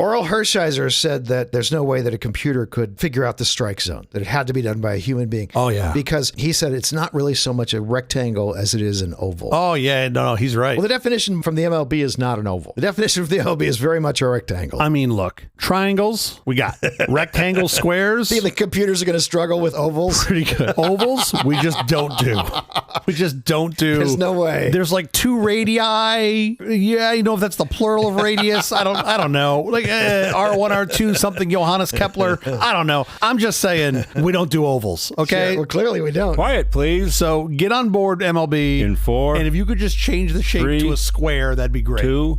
Oral Hershiser said that there's no way that a computer could figure out the strike zone, that it had to be done by a human being. Oh, yeah. Because he said it's not really so much a rectangle as it is an oval. Oh, yeah. No, he's right. Well, the definition from the MLB is not an oval. The definition of the MLB is very much a rectangle. I mean, look, triangles, we got rectangles, squares. The computers are going to struggle with ovals. Pretty good. Ovals, we just don't do. We just don't do. There's no way. There's like 2 radii. Yeah, you know if that's the plural of radius. I don't know. Like R1, R2, something Johannes Kepler. I don't know. I'm just saying we don't do ovals. Okay. Sure. Well, clearly we don't. Quiet, please. So get on board, MLB. In 4. And if you could just change the shape 3, to a square, that'd be great. 2.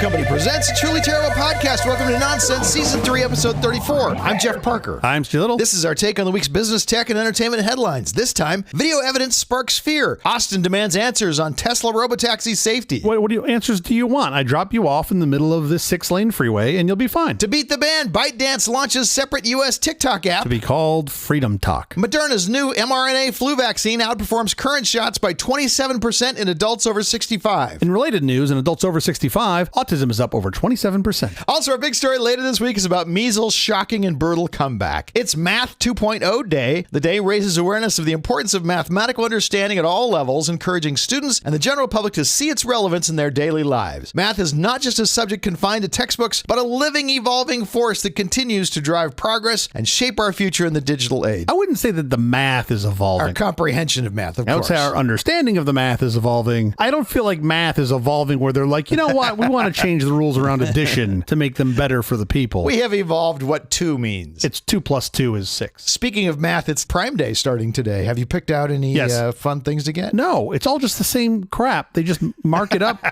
Company presents a Truly Terrible Podcast. Welcome to Nonsense, Season 3, Episode 34. I'm Jeff Parker. I'm Stu Little. This is our take on the week's business, tech, and entertainment headlines. This time, video evidence sparks fear. Austin demands answers on Tesla Robotaxi safety. What answers do you want? I drop you off in the middle of this 6-lane freeway, and you'll be fine. To beat the ban, ByteDance launches separate U.S. TikTok app. To be called FreedomTok. Moderna's new mRNA flu vaccine outperforms current shots by 27% in adults over 65. In related news, in adults over 65, autism is up over 27%. Also, our big story later this week is about measles' shocking and brutal comeback. It's Math 2.0 Day. The day raises awareness of the importance of mathematical understanding at all levels, encouraging students and the general public to see its relevance in their daily lives. Math is not just a subject confined to textbooks, but a living, evolving force that continues to drive progress and shape our future in the digital age. I wouldn't say that the math is evolving. Our comprehension of math, of course. I would say our understanding of the math is evolving. I don't feel like math is evolving where they're like, you know what, we want to change the rules around addition to make them better for the people. We have evolved what 2 means. It's 2 plus 2 is 6. Speaking of math, it's Prime Day starting today. Have you picked out any fun things to get? No, it's all just the same crap. They just mark it up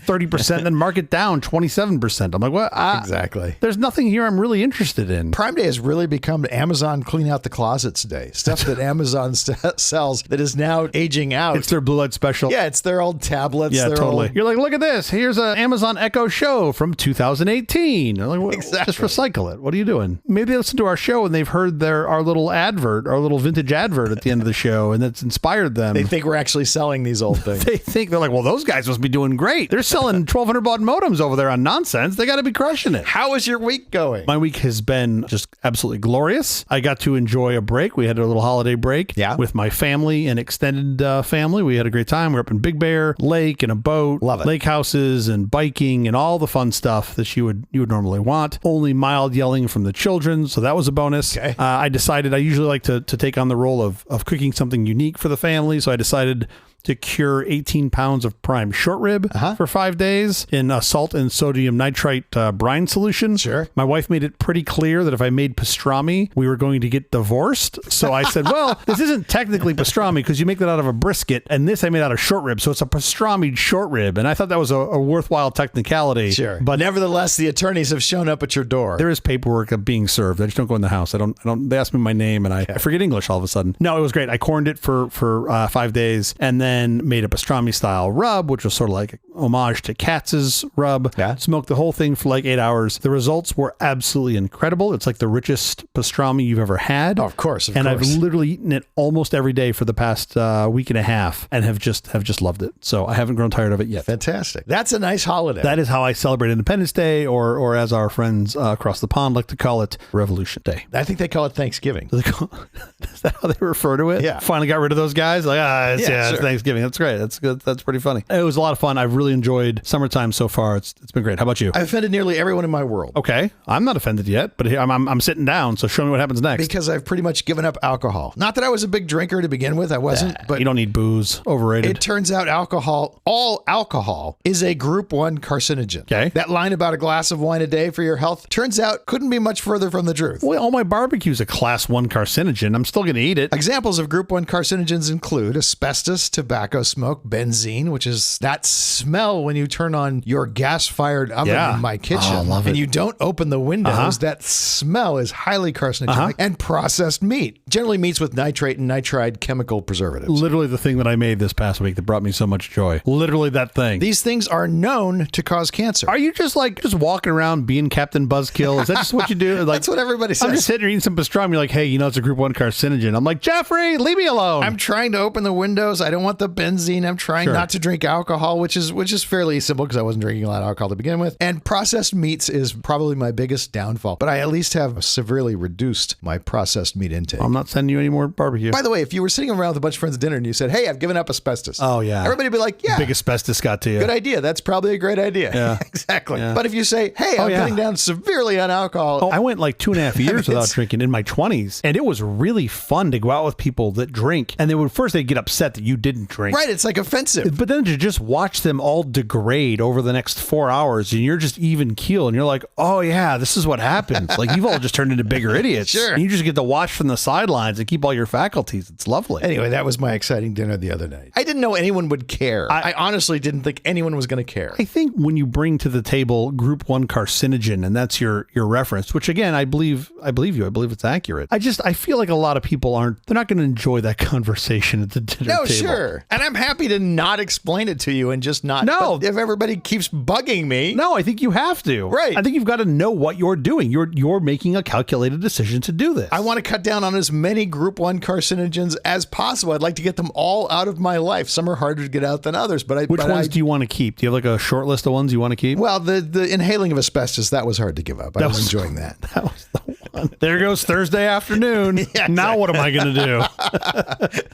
30% and then mark it down 27%. I'm like, what? Exactly. There's nothing here I'm really interested in. Prime Day has really become Amazon clean out the closets day. Stuff that Amazon sells that is now aging out. It's their blue light special. Yeah, it's their old tablets. Yeah, totally. You're like, look at this. Here's an Amazon Echo Show from 2018. Like, exactly. Just recycle it. What are you doing? Maybe they listen to our show and they've heard our little advert, our little vintage advert at the end of the show, and that's inspired them. They think we're actually selling these old things. They're like, well, those guys must be doing great. They're selling 1,200 baud modems over there on Nonsense. They got to be crushing it. How is your week going? My week has been just absolutely glorious. I got to enjoy a break. We had a little holiday break with my family and extended family. We had a great time. We were up in Big Bear Lake in a boat. Love it. Lake houses and biking and all the fun stuff that you would normally want. Only mild yelling from the children, so that was a bonus. Okay. I decided I usually like to take on the role of cooking something unique for the family, so I decided to cure 18 pounds of prime short rib for 5 days in a salt and sodium nitrite brine solution. Sure. My wife made it pretty clear that if I made pastrami, we were going to get divorced. So I said, well, this isn't technically pastrami because you make that out of a brisket, and this I made out of short rib. So it's a pastrami short rib. And I thought that was a worthwhile technicality. Sure. But nevertheless, the attorneys have shown up at your door. There is paperwork of being served. I just don't go in the house. They ask me my name and I forget English all of a sudden. No, it was great. I corned it for 5 days and then made a pastrami style rub, which was sort of like homage to Katz's rub. Yeah. Smoked the whole thing for like 8 hours. The results were absolutely incredible. It's like the richest pastrami you've ever had. Oh, of course. I've literally eaten it almost every day for the past week and a half and have just loved it. So I haven't grown tired of it yet. Fantastic. That's a nice holiday. That is how I celebrate Independence Day, or as our friends across the pond like to call it, Revolution Day. I think they call it Thanksgiving. Is that how they refer to it? Yeah. Finally got rid of those guys. Like, it's sure. Thanksgiving. That's great. That's good. That's pretty funny. It was a lot of fun. I've really enjoyed summertime so far. It's been great. How about you? I've offended nearly everyone in my world. Okay. I'm not offended yet, but I'm sitting down. So show me what happens next. Because I've pretty much given up alcohol. Not that I was a big drinker to begin with. I wasn't. But you don't need booze. Overrated. It turns out all alcohol is a group 1 carcinogen. Okay. That line about a glass of wine a day for your health turns out couldn't be much further from the truth. Well, all my barbecue's a class 1 carcinogen. I'm still going to eat it. Examples of group 1 carcinogens include asbestos, tobacco smoke, benzene, which is that smell when you turn on your gas-fired oven in my kitchen. Oh, love it. And you don't open the windows. That smell is highly carcinogenic. And processed meat. Generally meats with nitrate and nitride chemical preservatives. Literally the thing that I made this past week that brought me so much joy. Literally that thing. These things are known to cause cancer. Are you just walking around being Captain Buzzkill? Is that just what you do? Like, that's what everybody says. I'm just sitting there eating some pastrami. You're like, hey, it's a group 1 carcinogen. I'm like, Jeffrey, leave me alone. I'm trying to open the windows. I don't want the benzene. I'm trying not to drink alcohol, which is fairly simple because I wasn't drinking a lot of alcohol to begin with. And processed meats is probably my biggest downfall. But I at least have severely reduced my processed meat intake. I'm not sending you any more barbecue. By the way, if you were sitting around with a bunch of friends at dinner and you said, hey, I've given up asbestos. Oh, yeah. Everybody would be like, yeah. Big asbestos got to you. Good idea. That's probably a great idea. Yeah. Exactly. Yeah. But if you say, hey, I'm cutting down severely on alcohol. I went like 2.5 years without drinking in my 20s. And it was really fun to go out with people that drink. And they'd get upset that you didn't drink. Right. It's like offensive. But then to just watch them all degrade over the next 4 hours and you're just even keel and you're like, oh yeah, this is what happens. Like you've all just turned into bigger idiots. Sure. And you just get to watch from the sidelines and keep all your faculties. It's lovely. Anyway, that was my exciting dinner the other night. I didn't know anyone would care. I honestly didn't think anyone was going to care. I think when you bring to the table group 1 carcinogen, and that's your reference, which again, I believe you. I believe it's accurate. I feel like a lot of people they're not going to enjoy that conversation at the dinner table. No, sure. And I'm happy to not explain it to you and just not. No. But if everybody keeps bugging me. No, I think you have to. Right. I think you've got to know what you're doing. You're making a calculated decision to do this. I want to cut down on as many group 1 carcinogens as possible. I'd like to get them all out of my life. Some are harder to get out than others. Which ones do you want to keep? Do you have like a short list of ones you want to keep? Well, the inhaling of asbestos, that was hard to give up. I was enjoying that. That was the one. There goes Thursday afternoon. Yeah, now what am I going to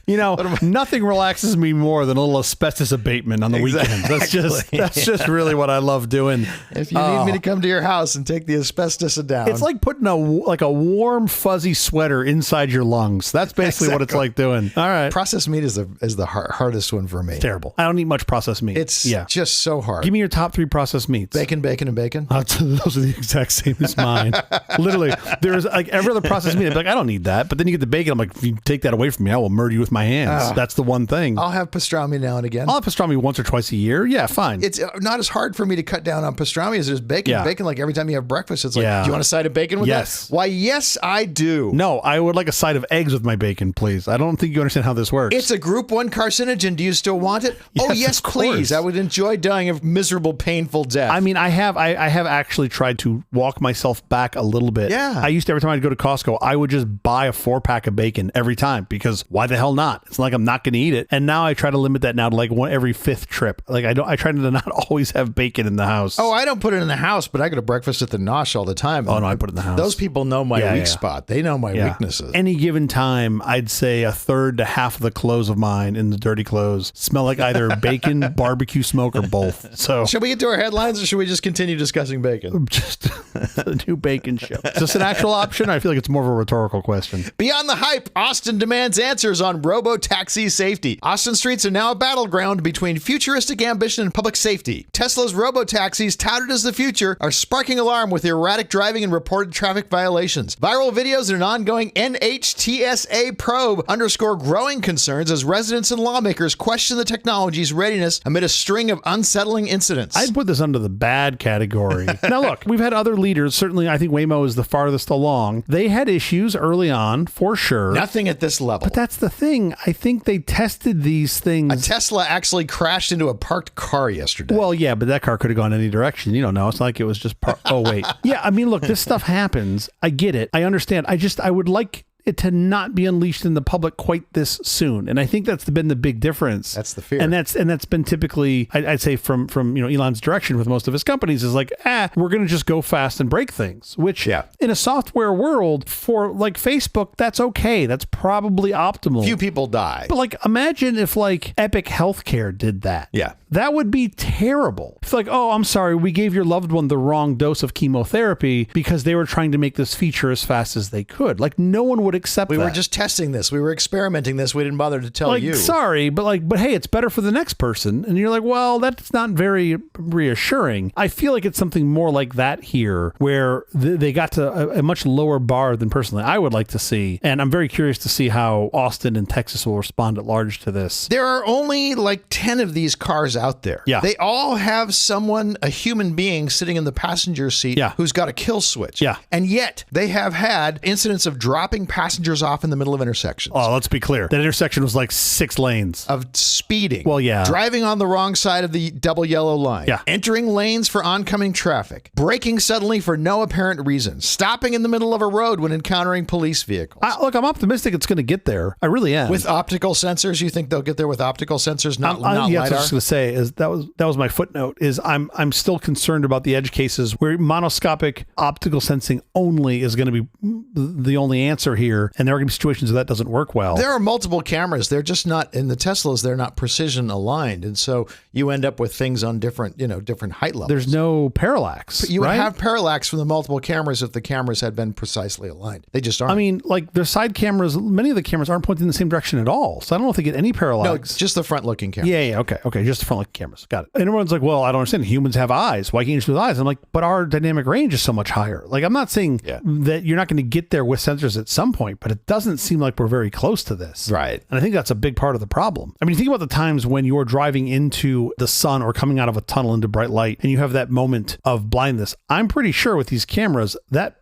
do? Nothing relaxes me more than a little asbestos abatement on the weekends. That's just really what I love doing. If you need me to come to your house and take the asbestos down. It's like putting a warm, fuzzy sweater inside your lungs. That's basically what it's like doing. All right. Processed meat is the hardest one for me. It's terrible. I don't eat much processed meat. It's just so hard. Give me your top 3 processed meats. Bacon, bacon, and bacon. Those are the exact same as mine. Literally, there's like every other processed meat. I'd be like, I don't need that. But then you get the bacon. I'm like, if you take that away from me, I will murder you with my hands. That's the one thing. I'll have pastrami now and again. I'll have pastrami once or twice a year. Yeah, fine. It's not as hard for me to cut down on pastrami as it is bacon. Yeah. Bacon, like every time you have breakfast, it's like, do you want a side of bacon with that? Why, yes, I do. No, I would like a side of eggs with my bacon, please. I don't think you understand how this works. It's a group 1 carcinogen. Do you still want it? Yes, please. I would enjoy dying a miserable, painful death. I mean, I have actually tried to walk myself back a little bit. Yeah. I used to, every time I'd go to Costco, I would just buy a 4-pack of bacon every time because why the hell not? It's not like I'm not going to eat it. And now I try to limit that now to like every 5th trip. Like I try to not always have bacon in the house. Oh, I don't put it in the house, but I go to breakfast at the Nosh all the time. Oh, no, I put it in the house. Those people know my weak spot. They know my weaknesses. Any given time, I'd say a third to half of the clothes of mine in the dirty clothes smell like either bacon, barbecue smoke, or both. So should we get to our headlines or should we just continue discussing bacon? Just a new bacon show. Is this an actual option? I feel like it's more of a rhetorical question. Beyond the hype, Austin demands answers on Robotaxi safety. Austin streets are now a battleground between futuristic ambition and public safety. Tesla's Robotaxis, touted as the future, are sparking alarm with erratic driving and reported traffic violations. Viral videos and an ongoing NHTSA probe underscore growing concerns as residents and lawmakers question the technology's readiness amid a string of unsettling incidents. I'd put this under the bad category. Now, look, we've had other leaders. Certainly, I think Waymo is the farthest along. They had issues early on, for sure. Nothing at this level. But that's the thing. I think they tested these things. A Tesla actually crashed into a parked car yesterday. Well, yeah, but that car could have gone any direction. You don't know. It's not like it was just oh, wait. Yeah, I mean, look, this stuff happens. I get it. I understand. I would like it to not be unleashed in the public quite this soon. And I think that's been the big difference. That's the fear. And that's been typically, I'd say from Elon's direction with most of his companies is like, we're going to just go fast and break things, which in a software world for like Facebook, that's okay. That's probably optimal. Few people die. But like, imagine if like Epic Healthcare did that. Yeah. That would be terrible. It's like, oh, I'm sorry, we gave your loved one the wrong dose of chemotherapy because they were trying to make this feature as fast as they could. Like, no one would would accept We that. were just testing this. We were experimenting this. We didn't bother to tell you. Sorry, but hey, it's better for the next person. And you're like, well, that's not very reassuring. I feel like it's something more like that here, where they got to a much lower bar than personally I would like to see. And I'm very curious to see how Austin and Texas will respond at large to this. There are only like 10 of these cars out there. Yeah. They all have someone, a human being, sitting in the passenger seat who's got a kill switch. Yeah. And yet they have had incidents of dropping passengers off in the middle of intersections. Oh, let's be clear. That intersection was like 6 lanes. Of speeding. Well, yeah. Driving on the wrong side of the double yellow line. Yeah. Entering lanes for oncoming traffic. Braking suddenly for no apparent reason. Stopping in the middle of a road when encountering police vehicles. Look, I'm optimistic it's going to get there. I really am. With optical sensors, you think they'll get there with optical sensors, not yeah, LiDAR? that's what I was going to say. Is that was my footnote. Is I'm still concerned about the edge cases where monoscopic optical sensing only is going to be the only answer here, and there are going to be situations where that doesn't work well. There are multiple cameras. They're just not in the Teslas. They're not precision aligned, and so you end up with things on different height levels. There's no parallax. But you would right? have parallax from the multiple cameras if the cameras had been precisely aligned. They just aren't. I mean, like their side cameras, many of the cameras aren't pointing in the same direction at all. So I don't know if they get any parallax. No, just the front-looking camera. Yeah, okay, just the front-looking cameras. Got it. And everyone's like, well, I don't understand. Humans have eyes. Why can't you just do with eyes? I'm like, but our dynamic range is so much higher. Like, I'm not saying that you're not going to get there with sensors at some point, but it doesn't seem like we're very close to this. Right. And I think that's a big part of the problem. I mean, think about the times when you're driving into the sun or coming out of a tunnel into bright light and you have that moment of blindness. I'm pretty sure with these cameras that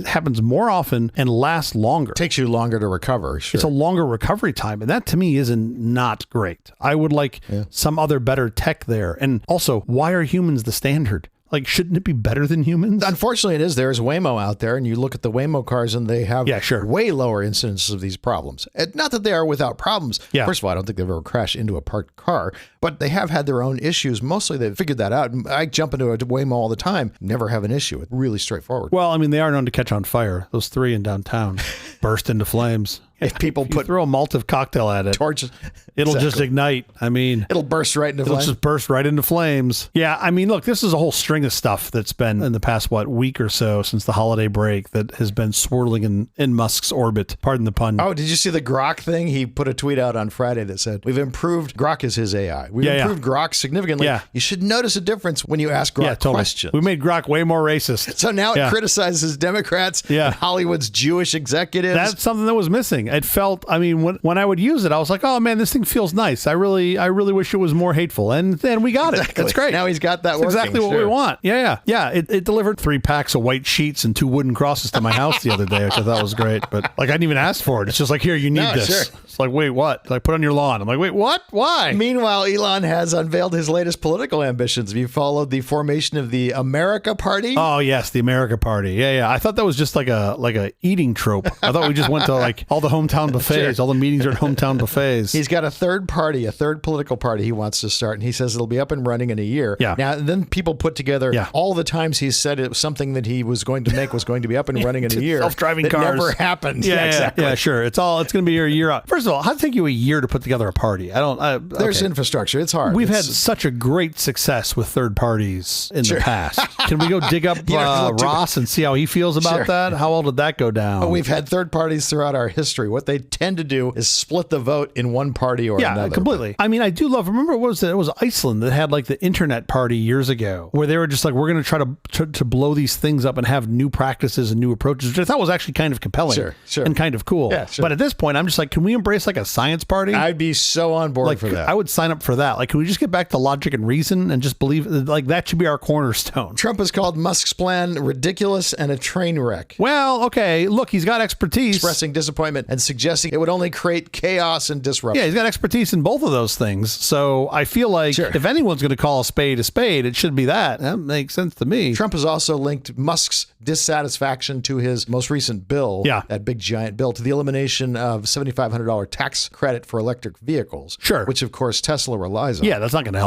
happens more often and lasts longer. Takes you longer to recover. Sure. It's a longer recovery time. And that to me is not great. I would like some other better tech there. And also, why are humans the standard? Like, shouldn't it be better than humans? Unfortunately, it is. There's Waymo out there, and you look at the Waymo cars, and they have way lower incidences of these problems. And not that they are without problems. Yeah. First of all, I don't think they've ever crashed into a parked car, but they have had their own issues. Mostly, they've figured that out. I jump into a Waymo all the time, never have an issue. It's really straightforward. Well, I mean, they are known to catch on fire. Those 3 in downtown burst into flames. If people throw a Molotov cocktail at it, torches, it'll just ignite. I mean, it'll burst right into flames. It'll just burst right into flames. Yeah, I mean, look, this is a whole string of stuff that's been in the past, week or so since the holiday break that has been swirling in Musk's orbit. Pardon the pun. Oh, did you see the Grok thing? He put a tweet out on Friday that said, we've improved, Grok is his AI. We've improved Grok significantly. Yeah. You should notice a difference when you ask Grok questions. We made Grok way more racist. So now it criticizes Democrats and Hollywood's Jewish executives. That's something that was missing. It felt, I mean, when I would use it, I was like, oh man, this thing feels nice. I really wish it was more hateful. And then we got it. That's great. Now he's got that working. Exactly what we want. Yeah. It delivered 3 packs of white sheets and 2 wooden crosses to my house the other day, which I thought was great. But like, I didn't even ask for it. It's just like, here, you need this. Sure. It's like, wait, what? Like, put on your lawn. I'm like, wait, what? Why? Meanwhile, Elon has unveiled his latest political ambitions. Have you followed the formation of the America Party? Oh yes, the America Party. Yeah. I thought that was just like a eating trope. I thought we just went to like all the hometown buffets. All the meetings are at hometown buffets. He's got a third political party he wants to start, and he says it'll be up and running in a year. Yeah. Now, then people put together all the times he said it was something that he was going to make was going to be up and running in a year. Self-driving cars. Never happened. Yeah, exactly. Yeah, sure. It's going to be a year out. First of all, how'd it take you a year to put together a party? There's infrastructure. It's hard. We've had such a great success with third parties in the past. Can we go dig up Ross and see how he feels about that? How well did that go down? We've had third parties throughout our history. What they tend to do is split the vote in one party or another. Yeah, completely. I mean, I do love, remember what was it? It was Iceland that had like the internet party years ago where they were just like, we're going to try to blow these things up and have new practices and new approaches, which I thought was actually kind of compelling and kind of cool. Yeah, sure. But at this point, I'm just like, can we embrace like a science party? I'd be so on board for that. I would sign up for that. Like, can we just get back to logic and reason and just believe like that should be our cornerstone? Trump has called Musk's plan ridiculous and a train wreck. Well, okay. Look, he's got expertise. Expressing disappointment and suggesting it would only create chaos and disruption. Yeah, he's got expertise in both of those things. So I feel like if anyone's going to call a spade, it should be that. That makes sense to me. Trump has also linked Musk's dissatisfaction to his most recent bill, that big giant bill, to the elimination of $7,500 tax credit for electric vehicles. Sure. Which, of course, Tesla relies on. Yeah, that's not going to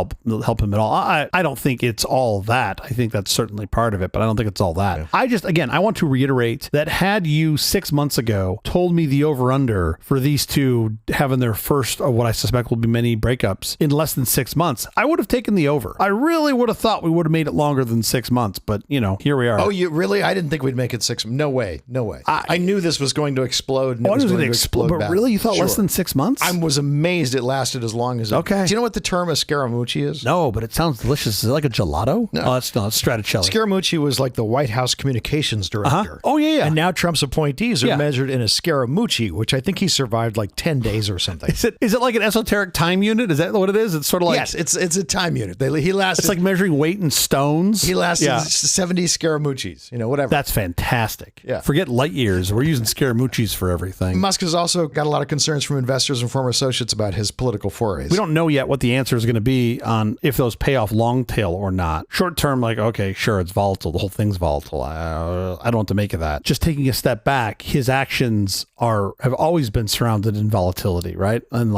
help him at all. I don't think it's all that. I think that's certainly part of it, but I don't think it's all that. Yeah. I want to reiterate that had you 6 months ago told me the over under for these two having their first of what I suspect will be many breakups in less than 6 months, I would have taken the over. I really would have thought we would have made it longer than 6 months, but here we are. Oh, you really? I didn't think we'd make it 6. No way. I knew this was going to explode. And it was going to explode. But really, you thought less than 6 months? I was amazed it lasted as long as it. Okay. Do you know what the term a scaramucci is? No, but it sounds delicious. Is it like a gelato? No. Oh, it's not. It's straticelli. Scaramucci was like the White House communications director. Oh, yeah. And now Trump's appointees are measured in a scaramucci, which I think he survived like 10 days or something. Is it like an esoteric time unit? Is that what it is? It's sort of like... Yes, it's a time unit. He lasted... It's like measuring weight in stones. He lasted 70 scaramuccis, whatever. That's fantastic. Yeah. Forget light years. We're using scaramuccis for everything. Musk has also got a lot of concerns from investors and former associates about his political forays. We don't know yet what the answer is going to be on if those pay off long tail or not. Short term, like, okay, sure, it's volatile. The whole thing's volatile. I don't know what to make of that. Just taking a step back, his actions have always been surrounded in volatility, right? And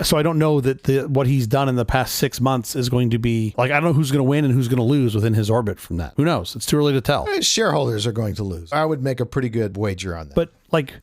so I don't know that what he's done in the past 6 months is going to be I don't know who's going to win and who's going to lose within his orbit from that. Who knows? It's too early to tell. Shareholders are going to lose. I would make a pretty good wager on that. But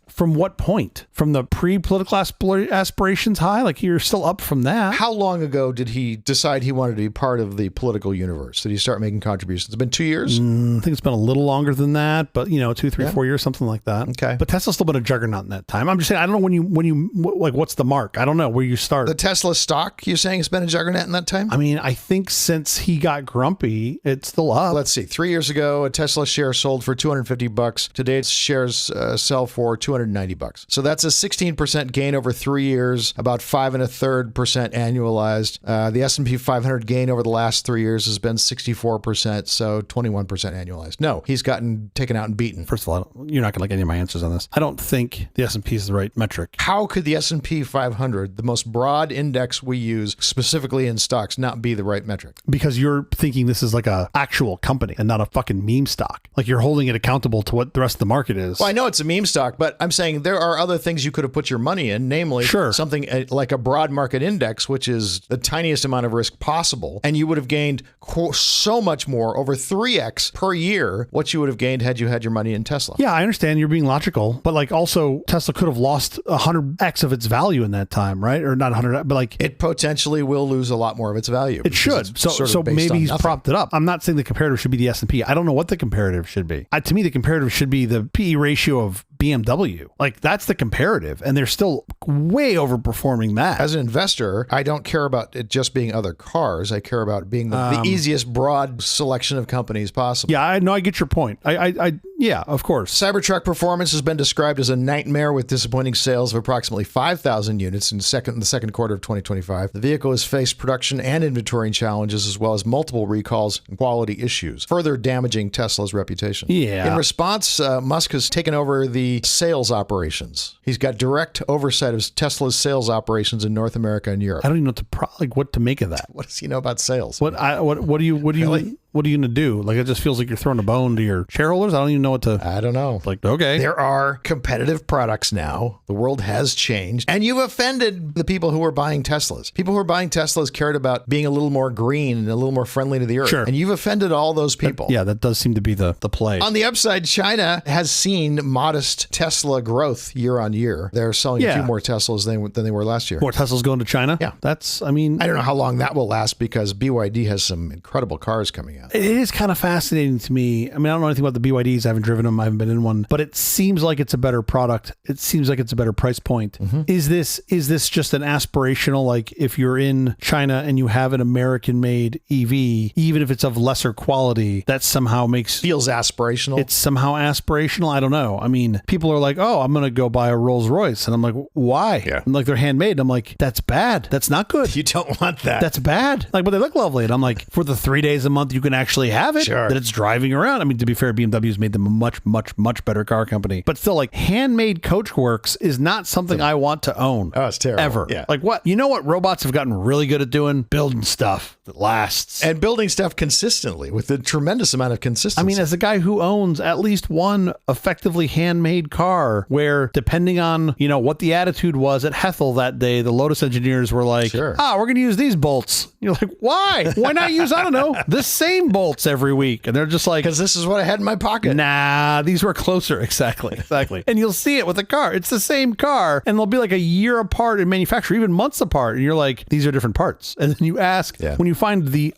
from what point? From the pre-political aspirations high? You're still up from that. How long ago did he decide he wanted to be part of the political universe? Did he start making contributions? It's been 2 years? I think it's been a little longer than that, but 2, 3, 4 years, something like that. Okay. But Tesla's still been a juggernaut in that time. I'm just saying, I don't know when you what's the mark? I don't know where you start. The Tesla stock, you're saying it's been a juggernaut in that time? I mean, I think since he got grumpy, it's still up. Let's see. 3 years ago, a Tesla share sold for $250. Today, its shares sell for $290. So that's a 16% gain over 3 years, about 5.33% annualized. The S&P 500 gain over the last 3 years has been 64%, so 21% annualized. No, he's gotten taken out and beaten. First of all, you're not going to like any of my answers on this. I don't think the S&P is the right metric. How could the S&P 500, the most broad index we use specifically in stocks, not be the right metric? Because you're thinking this is like a actual company and not a fucking meme stock. You're holding it accountable to what the rest of the market is. Well, I know it's a meme stock, but I'm saying there are other things you could have put your money in, namely something like a broad market index, which is the tiniest amount of risk possible. And you would have gained so much more, over 3x per year, what you would have gained had you had your money in Tesla. Yeah, I understand you're being logical, but also Tesla could have lost 100x of its value in that time, right? Or not 100, but it potentially will lose a lot more of its value. It should. So maybe he's propped it up. I'm not saying the comparative should be the S&P. I don't know what the comparative should be. To me, the comparative should be the PE ratio of BMW. That's the comparative, and they're still way overperforming that. As an investor, I don't care about it just being other cars. I care about being the easiest broad selection of companies possible. Yeah, I get your point. Yeah, of course. Cybertruck performance has been described as a nightmare with disappointing sales of approximately 5,000 units in the second quarter of 2025. The vehicle has faced production and inventory challenges as well as multiple recalls and quality issues, further damaging Tesla's reputation. Yeah. In response, Musk has taken over the sales operations. He's got direct oversight of Tesla's sales operations in North America and Europe. I don't even know what to make of that. What does he know about sales? What do you what are you going to do? It just feels like you're throwing a bone to your shareholders. I don't even know what to... I don't know. Okay. There are competitive products now. The world has changed. And you've offended the people who are buying Teslas. People who are buying Teslas cared about being a little more green and a little more friendly to the earth. Sure. And you've offended all those people. That does seem to be the play. On the upside, China has seen modest Tesla growth year on year. They're selling a few more Teslas than they were last year. More Teslas going to China? Yeah. I don't know how long that will last because BYD has some incredible cars coming out. It is kind of fascinating to me. I don't know anything about the BYDs. I haven't driven them. I haven't been in one, but it seems like it's a better product. It seems like it's a better price point. Mm-hmm. Is this just an aspirational, if you're in China and you have an American made EV, even if it's of lesser quality, that somehow feels aspirational? It's somehow aspirational. I don't know. People are like, oh, I'm going to go buy a Rolls Royce. And I'm like, why? Yeah. And they're handmade. And I'm like, that's bad. That's not good. You don't want that. That's bad. But they look lovely. And I'm like, for the 3 days a month, you can actually have it. Sure. That it's driving around. To be fair, BMW's made them a much, much, much better car company. But still, handmade Coachworks is not something I want to own. Oh, it's terrible. Ever. Yeah. What? You know what robots have gotten really good at doing? Building stuff that lasts. And building stuff consistently with a tremendous amount of consistency. As a guy who owns at least one effectively handmade car where, depending on, what the attitude was at Hethel that day, the Lotus engineers were like, sure. we're going to use these bolts. You're like, why? Why not use, I don't know, this same same bolts every week. And they're just like, because this is what I had in my pocket. nah, these were closer. Exactly. And you'll see it with a car. It's the same car, and they'll be like a year apart in manufacture, even months apart. And you're like, these are different parts. And then you ask, when you find the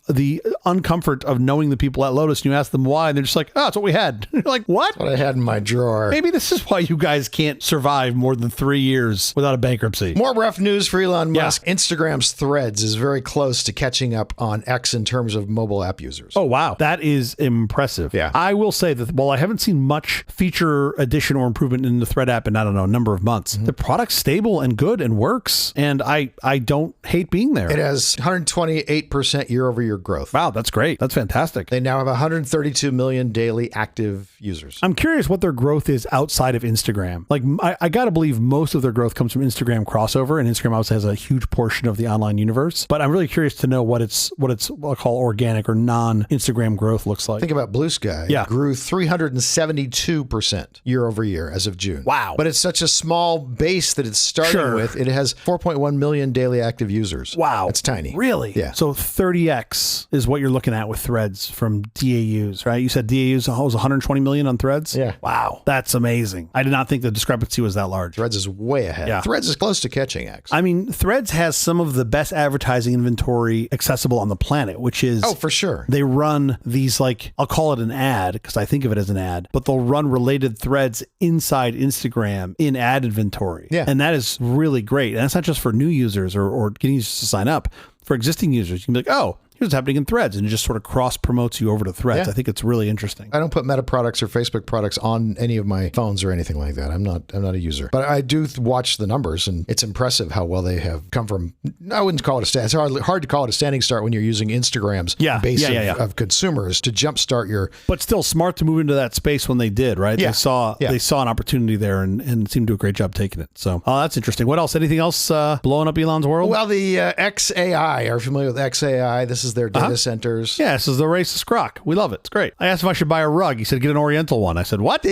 uncomfort of knowing the people at Lotus, and you ask them why, and they're just like, oh, that's what we had. You're like, what? That's what I had in my drawer. Maybe this is why you guys can't survive more than 3 years without a bankruptcy. More rough news for Elon Musk. Instagram's Threads is very close to catching up on X in terms of mobile app users. Oh, wow. That is impressive. Yeah. I will say that while I haven't seen much feature addition or improvement in the Thread app in, I don't know, a number of months, the product's stable and good and works. And I don't hate being there. It has 128% year-over-year growth. Wow, that's great. That's fantastic. They now have 132 million daily active users. I'm curious what their growth is outside of Instagram. Like, I got to believe most of their growth comes from Instagram crossover, and Instagram obviously has a huge portion of the online universe. But I'm really curious to know what it's what I'll call organic or non-Instagram growth looks like. Think about Blue Sky. Yeah. It grew 372% year over year as of June. Wow. But it's such a small base that it's starting with. It has 4.1 million daily active users. Wow. It's tiny. Really? Yeah. So 30x is what you're looking at with Threads from DAUs, right? You said DAUs was 120 million on Threads? Yeah. Wow. That's amazing. I did not think the discrepancy was that large. Threads is way ahead. Yeah. Threads is close to catching X. I mean, Threads has some of the best advertising inventory accessible on the planet, which is... Oh, for sure. They run these, like, I'll call it an ad because I think of it as an ad, but they'll run related threads inside Instagram in ad inventory. Yeah. And that is really great. And that's not just for new users or getting users to sign up. For existing users, you can be like, oh, here's what's happening in Threads, and it just sort of cross promotes you over to Threads. Yeah. I think it's really interesting. I don't put Meta products or Facebook products on any of my phones or anything like that. I'm not a user, but I do watch the numbers, and it's impressive how well they have come from. I wouldn't call it a stat. It's hard to call it a standing start when you're using Instagram's base of consumers to jumpstart your. But still smart to move into that space when they did, right? Yeah. They saw an opportunity there and seemed to do a great job taking it. So that's interesting. What else? Anything else blowing up Elon's world? Well, the XAI. Are you familiar with XAI? This is their data center. Yeah, this is the racist croc. We love it. It's great. I asked if I should buy a rug. He said, get an Oriental one. I said, what?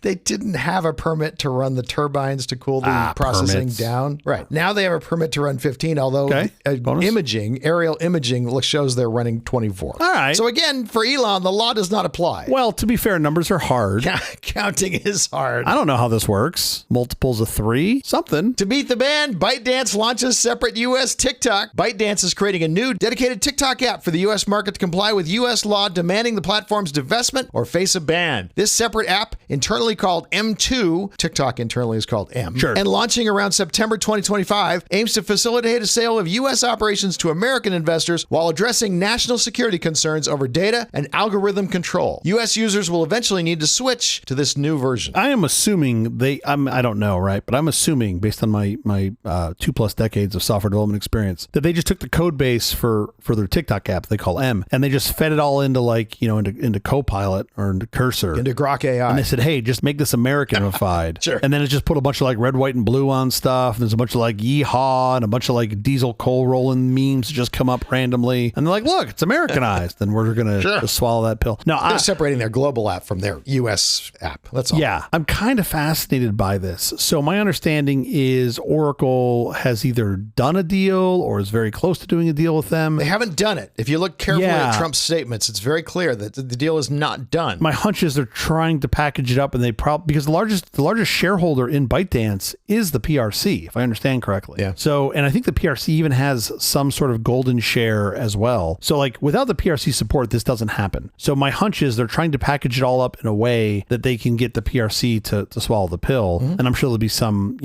They didn't have a permit to run the turbines to cool the processing permits down. Right. Now they have a permit to run 15, although aerial imaging shows they're running 24. All right. So again, for Elon, the law does not apply. Well, to be fair, numbers are hard. Counting is hard. I don't know how this works. Multiples of 3? Something. To beat the ban, ByteDance launches separate U.S. TikTok. ByteDance is creating a new dedicated TikTok app for the U.S. market to comply with U.S. law demanding the platform's divestment or face a ban. This separate app, internally called M2, TikTok internally is called M, and launching around September 2025, aims to facilitate a sale of U.S. operations to American investors while addressing national security concerns over data and algorithm control. U.S. users will eventually need to switch to this new version. I am assuming I don't know, right? But I'm assuming, based on my 2+ decades of software development experience, that they just took the code base for their TikTok app they call M, and they just fed it all into into Copilot or into Cursor. Into Grok AI. And they said, hey, just make this Americanified. Sure. And then it just put a bunch of like red, white, and blue on stuff. And there's a bunch of like yeehaw and a bunch of like diesel coal rolling memes that just come up randomly. And they're like, look, it's Americanized. And we're going to just swallow that pill. No, they're separating their global app from their U.S. app. That's all. Yeah. I'm kind of fascinated by this. So my understanding is Oracle has either done a deal or is very close to doing a deal with them. They haven't done it. If you look carefully at Trump's statements, it's very clear that the deal is not done. My hunch is they're trying to package it up, and they probably, because the largest shareholder in ByteDance is the PRC, if I understand correctly. Yeah. So, and I think the PRC even has some sort of golden share as well. So like without the PRC support, this doesn't happen. So my hunch is they're trying to package it all up in a way that they can get the PRC to swallow the pill. Mm-hmm. And I'm sure there'll be some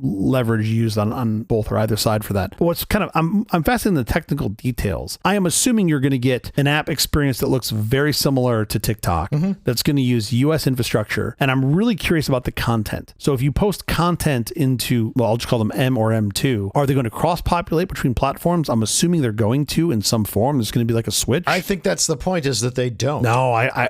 leverage used on both or either side for that. But what's kind of, I'm fascinated in the technical details. I am assuming you're going to get an app experience that looks very similar to TikTok, that's going to use US infrastructure. And I'm really curious about the content. So if you post content into, well, I'll just call them M or M2, are they going to cross-populate between platforms? I'm assuming they're going to in some form. There's going to be like a switch. I think that's the point, is that they don't. No, I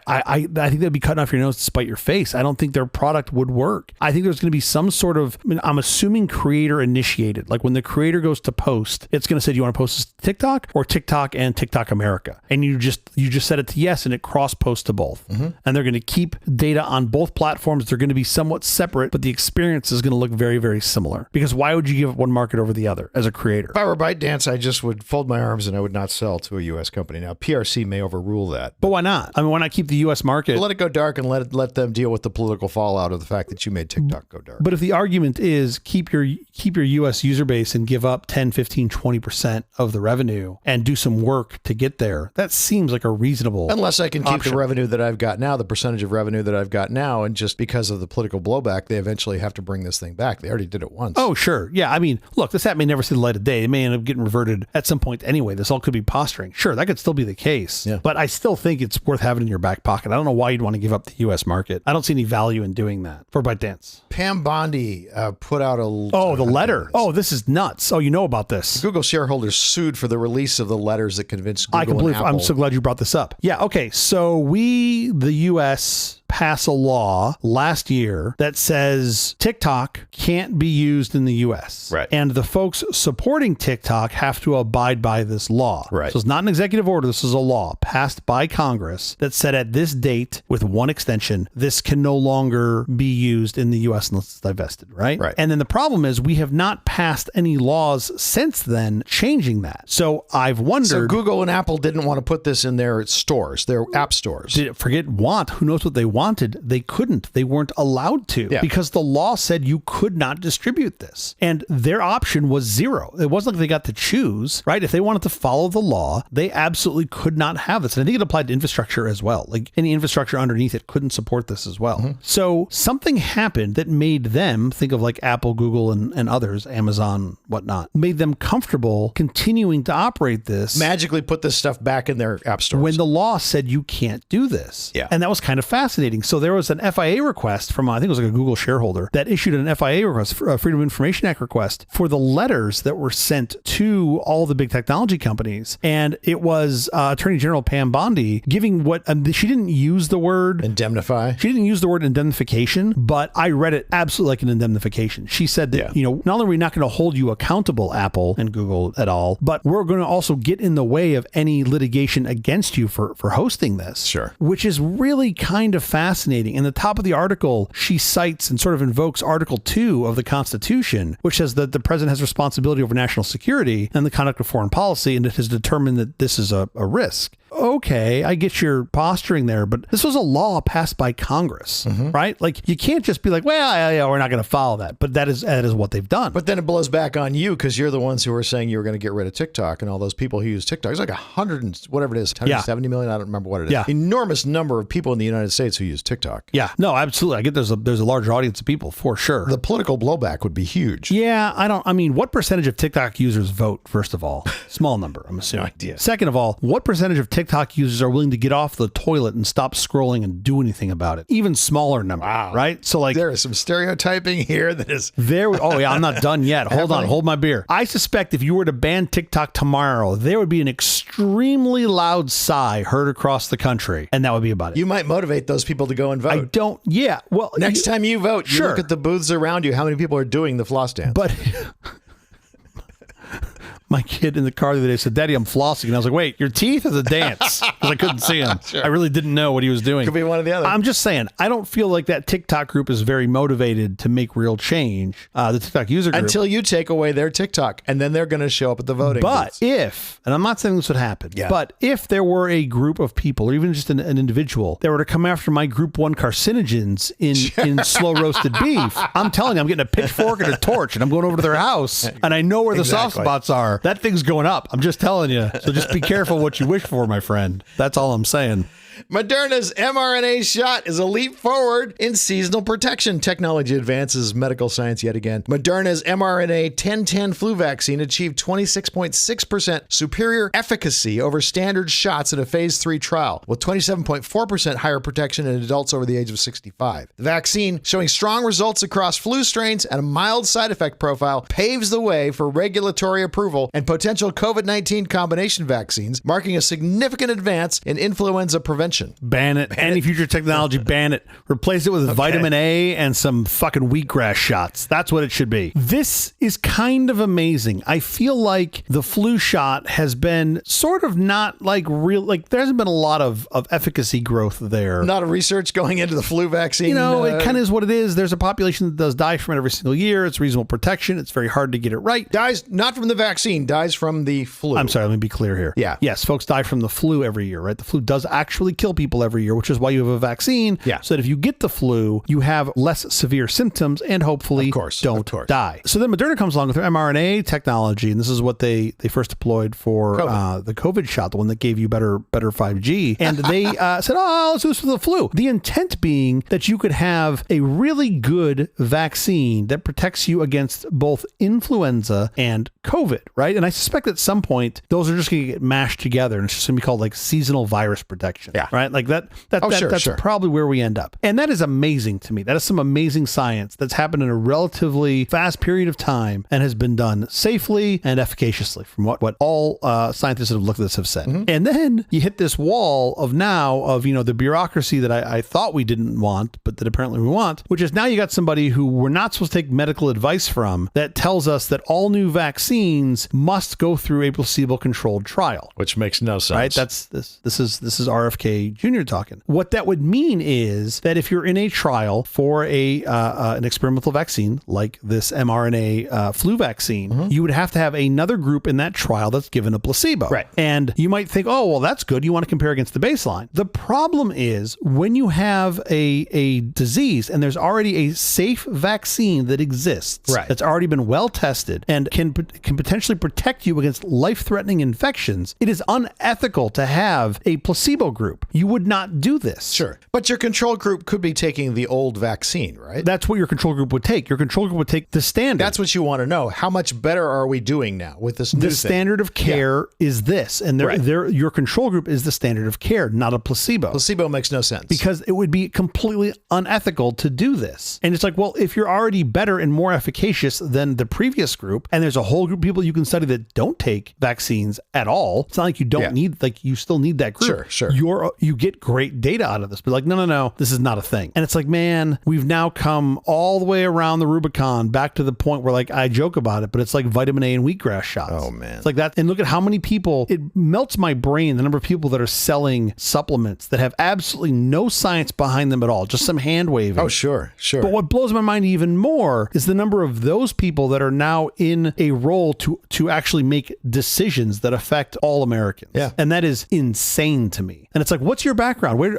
think they'd be cutting off your nose to spite your face. I don't think their product would work. I think there's going to be some sort of, I'm assuming creator initiated. Like when the creator goes to post, it's going to say, do you want to post this to TikTok or TikTok and TikTok America? And you just set it to yes, and it cross posts to both. And they're going to keep data on both platforms. They're going to be somewhat separate, but the experience is going to look very, very similar. Because why would you give up one market over the other as a creator? If I were ByteDance, I just would fold my arms and I would not sell to a U.S. company. Now, PRC may overrule that. But why not? I mean, why not keep the U.S. market? Let it go dark and let them deal with the political fallout of the fact that you made TikTok go dark. But if the argument is keep your U.S. user base and give up 10, 15, 20% of the revenue and do some work to get there, that seems like a reasonable Unless I can keep option. the revenue that I've got now, the percentage of revenue that I've got now, and just because of the political blowback, they eventually have to bring this thing back. They already did it once. Oh, sure. Yeah. I mean, look, this app may never see the light of day. It may end up getting reverted at some point anyway. This all could be posturing. Sure, that could still be the case. Yeah. But I still think it's worth having in your back pocket. I don't know why you'd want to give up the U.S. market. I don't see any value in doing that for ByteDance. Pam Bondi put out a... Oh, the letter. Oh, this is nuts. Oh, you know about this. Google shareholders sued for the release of the letters that convinced Google and Apple. I'm so glad you brought this up. Yeah. Okay. So the U.S. pass a law last year that says TikTok can't be used in the U.S. Right. And the folks supporting TikTok have to abide by this law. Right. So it's not an executive order. This is a law passed by Congress that said at this date, with one extension, this can no longer be used in the U.S. unless it's divested. Right. Right. And then the problem is we have not passed any laws since then changing that. So I've wondered. So Google and Apple didn't want to put this in their stores, their app stores. Who knows what they wanted? They couldn't. They weren't allowed to because the law said you could not distribute this. And their option was zero. It wasn't like they got to choose, right? If they wanted to follow the law, they absolutely could not have this. And I think it applied to infrastructure as well. Like any infrastructure underneath it couldn't support this as well. Mm-hmm. So something happened that made them, think of like Apple, Google, and others, Amazon, whatnot, made them comfortable continuing to operate this. Magically put this stuff back in their app stores. When the law said you can't do this. Yeah. And that was kind of fascinating. So there was an FIA request from, I think it was like a Google shareholder that issued an FIA request, a Freedom of Information Act request, for the letters that were sent to all the big technology companies. And it was Attorney General Pam Bondi giving what, she didn't use the word indemnify. She didn't use the word indemnification, but I read it absolutely like an indemnification. She said that, not only are we not going to hold you accountable, Apple and Google at all, but we're going to also get in the way of any litigation against you for hosting this. Sure. Which is really kind of fascinating. In the top of the article, she cites and sort of invokes Article 2 of the Constitution, which says that the president has responsibility over national security and the conduct of foreign policy, and it has determined that this is a risk. Okay, I get your posturing there, but this was a law passed by Congress, right? Like, you can't just be like, well, yeah, we're not going to follow that. But that is what they've done. But then it blows back on you because you're the ones who were saying you were going to get rid of TikTok, and all those people who use TikTok. It's like 100 and whatever it is, 170 million. I don't remember what it is. Yeah. Enormous number of people in the United States who use TikTok. Yeah, no, absolutely. I get there's a larger audience of people for sure. The political blowback would be huge. Yeah, I mean, what percentage of TikTok users vote, first of all? Small number, I'm assuming. No idea. Second of all, what percentage of TikTok users are willing to get off the toilet and stop scrolling and do anything about it? Even smaller number, right? So like there is some stereotyping here that is there. Oh yeah, I'm not done yet. Hold on, hold my beer. I suspect if you were to ban TikTok tomorrow, there would be an extremely loud sigh heard across the country, and that would be about it. You might motivate those people to go and vote. Well, next time you vote, you sure. look at the booths around you, how many people are doing the floss dance. But my kid in the car the other day said, "Daddy, I'm flossing." And I was like, wait, your teeth or the dance? Because I couldn't see him. Sure. I really didn't know what he was doing. Could be one or the other. I'm just saying, I don't feel like that TikTok group is very motivated to make real change. The TikTok user group. Until you take away their TikTok, and then they're going to show up at the voting booths. If, and I'm not saying this would happen, but if there were a group of people, or even just an individual, that were to come after my group 1 carcinogens in slow roasted beef, I'm telling you, I'm getting a pitchfork and a torch, and I'm going over to their house, and I know where the soft spots are. That thing's going up. I'm just telling you. So just be careful what you wish for, my friend. That's all I'm saying. Moderna's mRNA shot is a leap forward in seasonal protection. Technology advances medical science yet again. Moderna's mRNA 1010 flu vaccine achieved 26.6% superior efficacy over standard shots in a phase 3 trial, with 27.4% higher protection in adults over the age of 65. The vaccine, showing strong results across flu strains and a mild side effect profile, paves the way for regulatory approval and potential COVID-19 combination vaccines, marking a significant advance in influenza prevention invention. Ban it. Any future technology, ban it. Replace it with vitamin A and some fucking wheatgrass shots. That's what it should be. This is kind of amazing. I feel like the flu shot has been sort of not like real, like there hasn't been a lot of efficacy growth there. Not a research going into the flu vaccine. You know, it kind of is what it is. There's a population that does die from it every single year. It's reasonable protection. It's very hard to get it right. Dies not from the vaccine, dies from the flu. I'm sorry, let me be clear here. Yeah. Yes, folks die from the flu every year, right? The flu does actually kill people every year, which is why you have a vaccine. Yeah. So that if you get the flu, you have less severe symptoms and hopefully don't die. So then Moderna comes along with their mRNA technology, and this is what they first deployed for the COVID shot, the one that gave you better 5G. And they said, oh, let's do this for the flu. The intent being that you could have a really good vaccine that protects you against both influenza and COVID, right? And I suspect at some point, those are just going to get mashed together and it's just going to be called like seasonal virus protection, right? Like that's probably where we end up. And that is amazing to me. That is some amazing science that's happened in a relatively fast period of time and has been done safely and efficaciously from what all scientists that have looked at this have said. Mm-hmm. And then you hit this wall of the bureaucracy that I thought we didn't want, but that apparently we want, which is now you got somebody who we're not supposed to take medical advice from that tells us that all new vaccines must go through a placebo-controlled trial. Which makes no sense. Right? This is RFK Jr. talking. What that would mean is that if you're in a trial for an experimental vaccine like this mRNA flu vaccine, you would have to have another group in that trial that's given a placebo. Right. And you might think, oh, well, that's good. You want to compare against the baseline. The problem is when you have a disease and there's already a safe vaccine that exists, that's already been well tested and can potentially protect you against life-threatening infections, it is unethical to have a placebo group. You would not do this. Sure. But your control group could be taking the old vaccine, right? That's what your control group would take. Your control group would take the standard. That's what you want to know. How much better are we doing now with this new thing? The standard of care is this. And your control group is the standard of care, not a placebo. Placebo makes no sense. Because it would be completely unethical to do this. And it's like, well, if you're already better and more efficacious than the previous group, and there's a whole group of people you can study that don't take vaccines at all, it's not like you don't need, like you still need that group. Sure. You get great data out of this, but like, no, this is not a thing. And it's like, man, we've now come all the way around the Rubicon back to the point where like I joke about it, but it's like vitamin A and wheatgrass shots. Oh man. It's like that. And look at how many people, it melts my brain, the number of people that are selling supplements that have absolutely no science behind them at all, just some hand waving. Oh, sure. But what blows my mind even more is the number of those people that are now in a role to actually make decisions that affect all Americans. Yeah. And that is insane to me. And it's like, what's your background? Where'd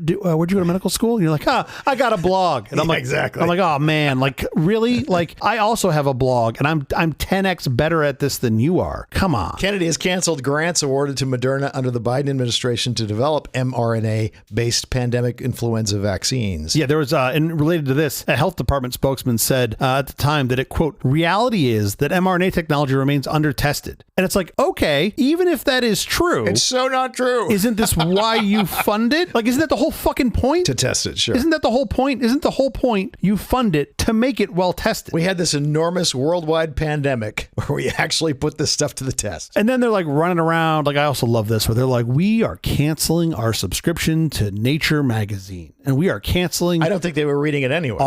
you go to medical school? And you're like, I got a blog. And I'm like, exactly. I'm like, oh man, like really? Like I also have a blog and I'm 10x better at this than you are. Come on. Kennedy has canceled grants awarded to Moderna under the Biden administration to develop mRNA-based pandemic influenza vaccines. Yeah, there was, and related to this, a health department spokesman said at the time that it, quote, reality is that mRNA technology remains under-tested. And it's like, okay, even if that is true. It's so not true. Isn't this why you fund it? Like, isn't that the whole fucking point? To test it, sure. Isn't that the whole point? Isn't the whole point you fund it to make it well tested? We had this enormous worldwide pandemic where we actually put this stuff to the test. And then they're like running around. Like, I also love this, where they're like, we are canceling our subscription to Nature magazine. And we are canceling. I don't think they were reading it anyway.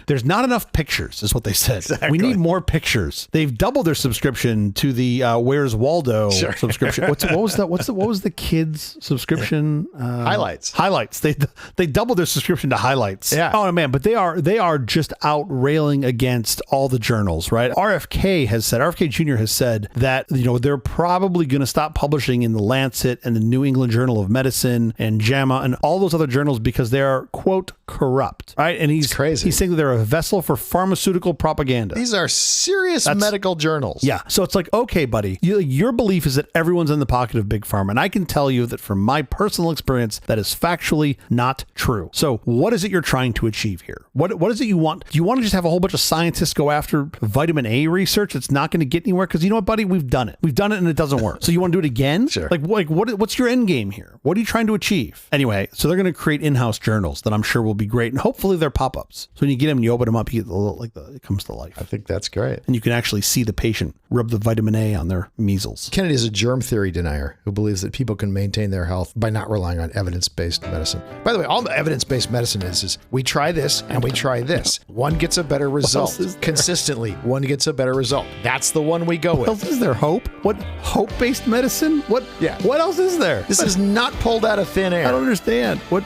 There's not enough pictures, is what they said. Exactly. We need more pictures. They've doubled their subscription to the Where's Waldo subscription. What was the kids subscription? Highlights. They doubled their subscription to highlights. Yeah. Oh man, but they are just out railing against all the journals, right? RFK Jr. has said that they're probably going to stop publishing in the Lancet and the New England Journal of Medicine and JAMA and all those other journals because they are, quote, corrupt, right? And he's crazy. He's saying that they're a vessel for pharmaceutical propaganda. These are serious medical journals. Yeah. So it's like, okay, buddy, your belief is that everyone's in the pocket of Big Pharma. And I can tell you that from my personal experience, that is factually not true. So what is it you're trying to achieve here? What is it you want? Do you want to just have a whole bunch of scientists go after vitamin A research? It's not going to get anywhere because you know what, buddy? We've done it and it doesn't work. So you want to do it again? Sure. What's your end game here? What are you trying to achieve? Anyway, so they're going to create in-house journals that I'm sure will will be great. And hopefully they're pop-ups. So when you get them and you open them up, you get the little, it comes to life. I think that's great. And you can actually see the patient rub the vitamin A on their measles. Kennedy is a germ theory denier who believes that people can maintain their health by not relying on evidence-based medicine. By the way, all evidence-based medicine is we try this and we try this. One gets a better result. Consistently, one gets a better result. That's the one we go with. What else is there? Hope? What hope-based medicine? What else is there? This is not pulled out of thin air. I don't understand. What?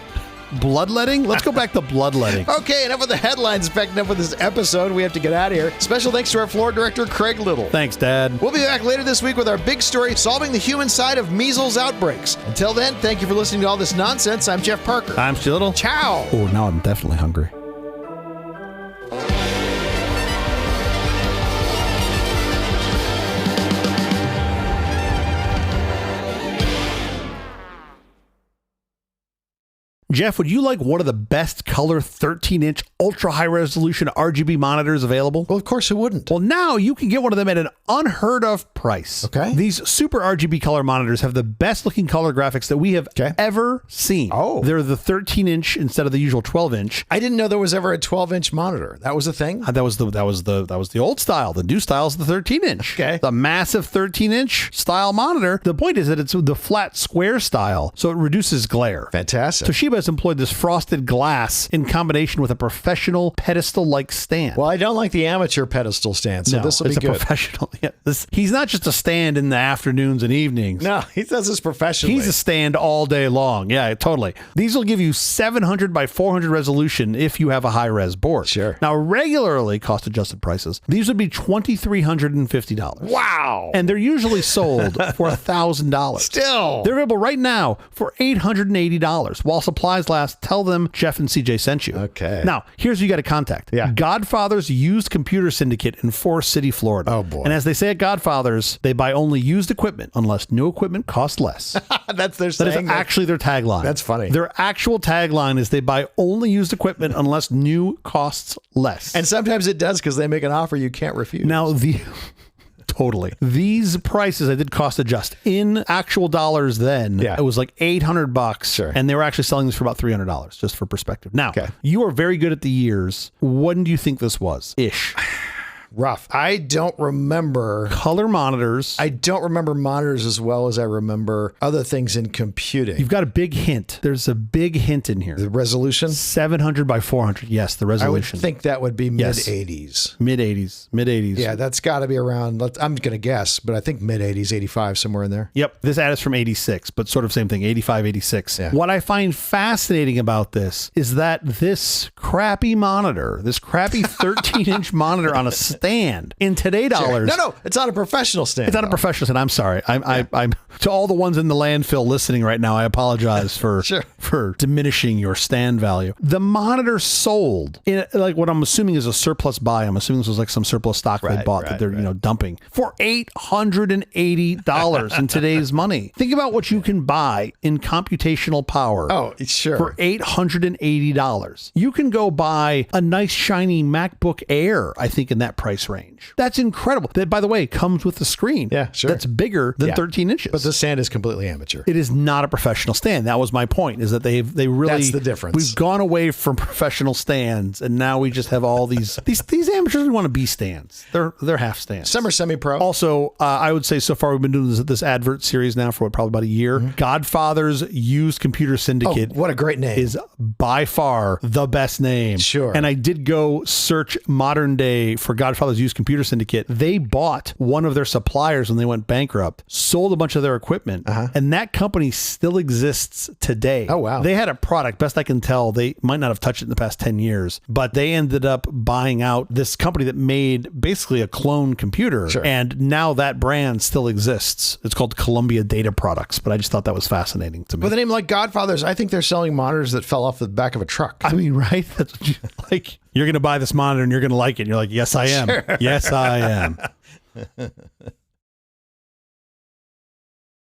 Bloodletting? Let's go back to bloodletting. Okay, enough with the headlines. In fact, enough with this episode. We have to get out of here. Special thanks to our floor director, Craig Little. Thanks, Dad. We'll be back later this week with our big story, solving the human side of measles outbreaks. Until then, thank you for listening to all this nonsense. I'm Jeff Parker. I'm Stu Little. Ciao. Oh, now I'm definitely hungry. Jeff, would you like one of the best color 13-inch ultra high resolution RGB monitors available? Well, of course it wouldn't. Well, now you can get one of them at an unheard of price. Okay. These super RGB color monitors have the best looking color graphics that we have ever seen. Oh. They're the 13-inch instead of the usual 12-inch. I didn't know there was ever a 12-inch monitor. That was a thing? That was the old style. The new style is the 13-inch. Okay. The massive 13-inch style monitor. The point is that it's the flat square style, so it reduces glare. Fantastic. Toshiba has employed this frosted glass in combination with a professional pedestal-like stand. Well, I don't like the amateur pedestal stand, so this will be good. It's a professional. Yeah, he's not just a stand in the afternoons and evenings. No, he does this professionally. He's a stand all day long. Yeah, totally. These will give you 700 by 400 resolution if you have a high-res board. Sure. Now, regularly cost-adjusted prices, these would be $2,350. Wow. And they're usually sold for $1,000. Still. They're available right now for $880. While supplies last, tell them Jeff and CJ sent you. Okay. Now, here's who you got to contact. Yeah. Godfather's Used Computer Syndicate in Forest City, Florida. Oh, boy. And as they say at Godfather's, they buy only used equipment unless new equipment costs less. That's their That is saying. actually their tagline. That's funny. Their actual tagline is they buy only used equipment unless new costs less. And sometimes it does because they make an offer you can't refuse. Now, totally. These prices I did cost adjust in actual dollars then. Yeah. It was like $800. Sure. And they were actually selling this for about $300, just for perspective. Now, you are very good at the years. When do you think this was? Ish. Rough. I don't remember color monitors. I don't remember monitors as well as I remember other things in computing. You've got a big hint. There's a big hint in here. The resolution? 700 by 400. Yes, the resolution. I would think that would be mid-80s. Mid-80s. Yeah, that's got to be around, I'm going to guess, but I think mid-80s, 85, somewhere in there. Yep. This ad is from 86, but sort of same thing, 85, 86. Yeah. What I find fascinating about this is that this crappy monitor, this crappy 13-inch monitor on a stand in today dollars. No, it's not a professional stand. It's not a professional stand. I'm sorry. I'm to all the ones in the landfill listening right now. I apologize for diminishing your stand value. The monitor sold in like what I'm assuming is a surplus buy. I'm assuming this was like some surplus stock they bought that they're dumping for $880 in today's money. Think about what you can buy in computational power. Oh, sure. For $880. You can go buy a nice shiny MacBook Air, I think, in that price range. That's incredible. That, by the way, comes with a screen. Yeah, sure. That's bigger than 13 inches. But the stand is completely amateur. It is not a professional stand. That was my point, is that they really... That's the difference. We've gone away from professional stands, and now we just have all these amateurs want to be stands. They're half stands. Some are semi-pro. Also, I would say so far we've been doing this advert series now for probably about a year. Mm-hmm. Godfather's Used Computer Syndicate. Oh, what a great name. Is by far the best name. Sure. And I did go search modern day for Godfather's Used Computer Syndicate. They bought one of their suppliers when they went bankrupt, sold a bunch of their equipment, and that company still exists today. Oh, wow. They had a product, best I can tell, they might not have touched it in the past 10 years, but they ended up buying out this company that made basically a clone computer. Sure. And now that brand still exists. It's called Columbia Data Products, but I just thought that was fascinating to me. With a name like Godfather's, I think they're selling monitors that fell off the back of a truck. I mean, right? That's what like, you're going to buy this monitor and you're going to like it. And you're like, yes, I am. Sure. Yes, I am.